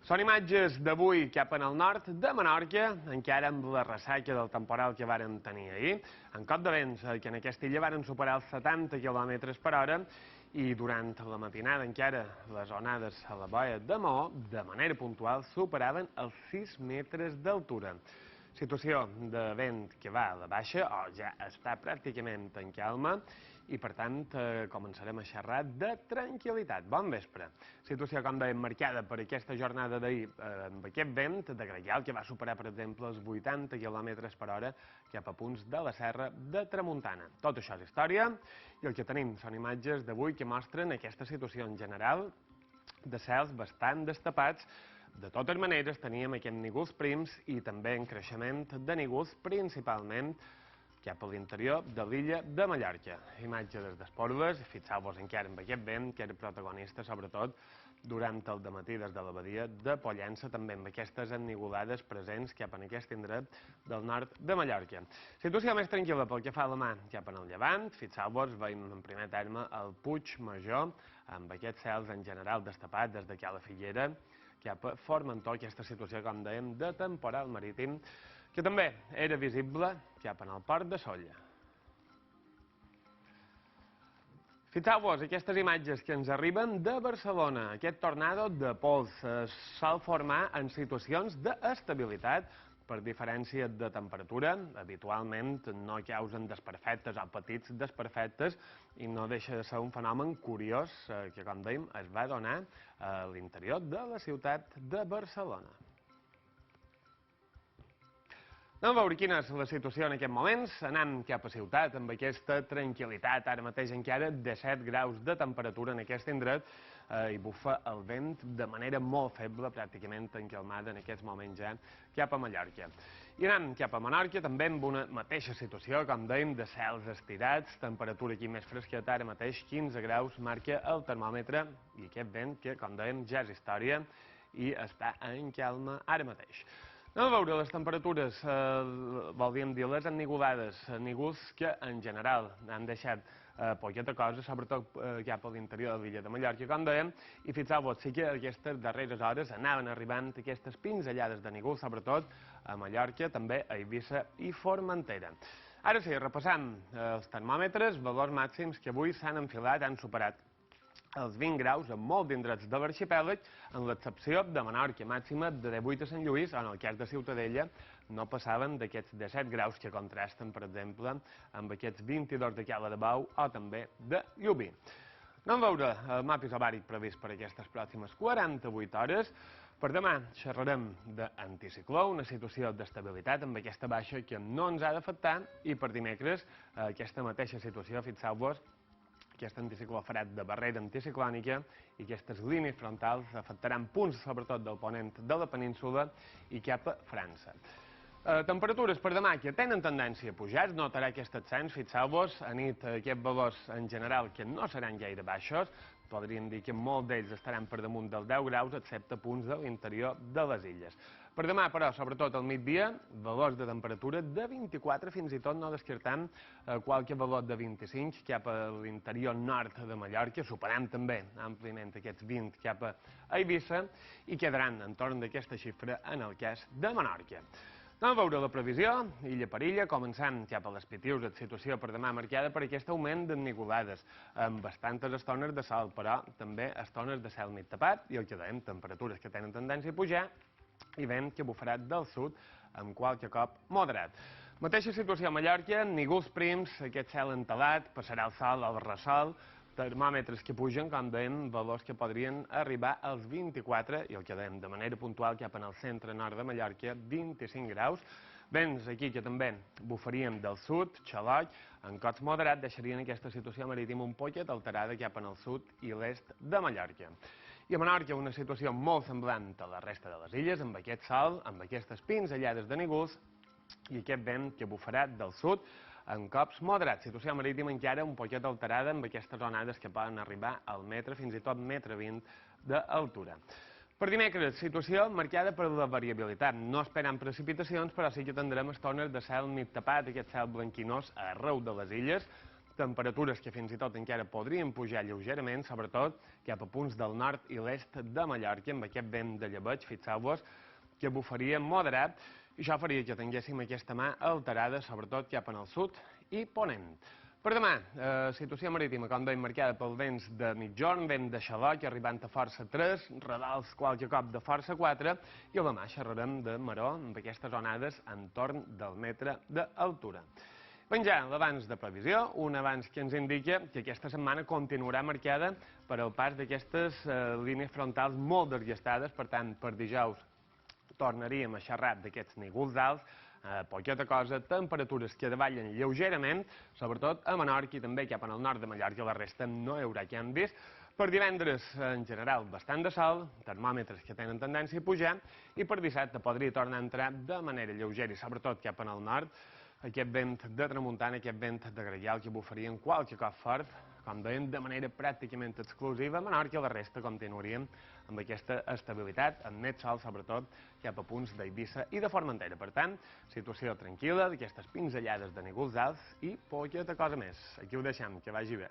Són imatges d'avui cap en el nord de Menorca, encara amb la ressaca del temporal que varen tenir ahir. En cop de vents, que en aquesta illa varen superar els 70 km per hora i durant la matinada encara les onades a la boia de Maó, de manera puntual, superaven els 6 metres d'altura. Situació de vent que va a la baixa, o ja està pràcticament en calma, i per tant començarem a xerrar de tranquil·litat. Bon vespre. Situació, com dèiem, marcada per aquesta jornada d'ahir amb aquest vent de gregal que va superar, per exemple, els 80 km per hora cap a punts de la serra de Tramuntana. Tot això és història i el que tenim són imatges d'avui que mostren aquesta situació en general de cels bastant destapats. De totes maneres, teníem aquests nígols prims i també en creixement de nígols, principalment cap a l'interior de l'illa de Mallorca. Imatge des d'Esporles, fixeu-vos encara amb aquest vent, que era protagonista, sobretot, durant el dematí des de la badia de Pollença, també amb aquestes ennigolades presents cap en aquest indret del nord de Mallorca. Situació més tranquil·la pel que fa a la mà cap en el llevant. Fixeu-vos, veiem en primer terme el Puig Major, amb aquests cels en general destapats des de Cala Figuera, cap a Formentó, aquesta situació, com dèiem, de temporal marítim, que també era visible cap en el port de Sóller. Fixeu-vos aquestes imatges que ens arriben de Barcelona. Aquest tornado de pols sol formar en situacions d'estabilitat per diferència de temperatura. Habitualment no causen desperfectes o petits desperfectes i no deixa de ser un fenomen curiós que, com dèiem, es va donar a l'interior de la ciutat de Barcelona. Anem a veure quina és la situació en aquests moments. Anem cap a ciutat amb aquesta tranquil·litat. Ara mateix encara de 7 graus de temperatura en aquest indret i bufa el vent de manera molt feble, pràcticament encalmada en aquests moments ja cap a Mallorca. I anem cap a Menorca també amb una mateixa situació, com dèiem, de cels estirats, temperatura aquí més fresqueta, ara mateix 15 graus marca el termòmetre i aquest vent que, com dèiem, ja és història i està en calma ara mateix. Anem a veure les temperatures, voldríem dir les ennigolades, nígols que en general han deixat poqueta cosa, sobretot cap a l'interior de l'illa de Mallorca, com dèiem, i fixeu-vos, sí que aquestes darreres hores anaven arribant aquestes pinzellades de nígols, sobretot a Mallorca, també a Eivissa i Formentera. Ara sí, repassant els termòmetres, valors màxims que avui s'han enfilat, han superat els 20 graus en molts indrets de l'arxipèlag, en l'excepció de Menorca, màxima de 18 a Sant Lluís, on el cas de Ciutadella no passaven d'aquests 17 graus que contrasten, per exemple, amb aquests 22 de Cala de Bau o també de Llubí. Anem a veure el mapa isobàric previst per aquestes pròximes 48 hores. Per demà xerrarem d'anticicló, una situació d'estabilitat amb aquesta baixa que no ens ha d'afectar, i per dimecres aquesta mateixa situació, fixeu-vos, aquest anticicló farà de barrera anticiclònica i aquestes línies frontals afectaran punts, sobretot del ponent de la península i cap a França. Temperatures per demà que tenen tendència a pujar, es notarà aquest ascens, fixeu-vos, a nit aquests valors en general que no seran gaire baixos, podríem dir que molts d'ells estaran per damunt dels 10 graus, excepte punts de l'interior de les illes. Per demà, però, sobretot al migdia, valors de temperatura de 24, fins i tot no descartant qualque valor de 25 cap a l'interior nord de Mallorca, superant també àmpliament aquests 20 cap a Eivissa, i quedaran entorn d'aquesta xifra en el cas de Menorca. Anem a veure la previsió, illa per illa, començant cap a les Pitius, la situació per demà marcada per aquest augment d'ennigolades, amb bastantes estones de sol, però també estones de cel mig tapat, i el que dèiem, temperatures que tenen tendència a pujar, i vent que bufarà del sud amb qualque cop moderat. Mateixa situació a Mallorca, nígols prims, aquest cel entelat, passarà el sol al ressol, termòmetres que pugen, com dèiem, valors que podrien arribar als 24, i el que dèiem de manera puntual cap en el centre-nord de Mallorca, 25 graus. Vents aquí que també bufarien del sud, xaloc, en cots moderat deixarien aquesta situació marítima un poquet alterada cap en el sud i l'est de Mallorca. I a Menorca una situació molt semblant a la resta de les illes, amb aquest sol, amb aquestes pinzellades de nígols i aquest vent que bufarà del sud en cops moderats. Situació marítima encara un poquet alterada amb aquestes onades que poden arribar al metre, fins i tot 1,20 m d'altura. Per dimecres, situació marcada per la variabilitat. No esperem precipitacions, però sí que tindrem estones de cel mig tapat, aquest cel blanquinós arreu de les illes. temperatures que fins i tot encara podrien pujar lleugerament, sobretot cap a punts del nord i l'est de Mallorca, amb aquest vent de llebeig, fixeu-vos, que bufaria moderat, i això faria que tinguéssim aquesta mà alterada, sobretot cap en el sud i ponent. Per demà, situació marítima, com dèiem, marcada pels vents de mitjorn, vent de xaloc, arribant a força 3, radals qualque cop de força 4, i a demà xerrarem de maró amb aquestes onades entorn del metre d'altura. Penjar l'abans de previsió, un abans que ens indica que aquesta setmana continuarà marcada per al pas d'aquestes línies frontals molt desgastades, per tant, per dijous tornaríem a xerrar d'aquests nígols alts, poqueta cosa, temperatures que davallen lleugerament, sobretot a Menorca i també cap en el nord de Mallorca, la resta no hi haurà canvis. Per divendres, en general, bastant de sol, termòmetres que tenen tendència a pujar, i per dissabte podria tornar a entrar de manera lleugera i sobretot cap en el nord, aquest vent de tramuntana, aquest vent de greial que bufarien qualque cop fort, com dèiem, de manera pràcticament exclusiva a Menorca, i la resta continuaríem amb aquesta estabilitat, amb net sol, sobretot, cap a punts d'Eivissa i de Formentera. Per tant, situació tranquil·la, d'aquestes pinzellades de nígols alts i poqueta cosa més. Aquí ho deixem, que vagi bé.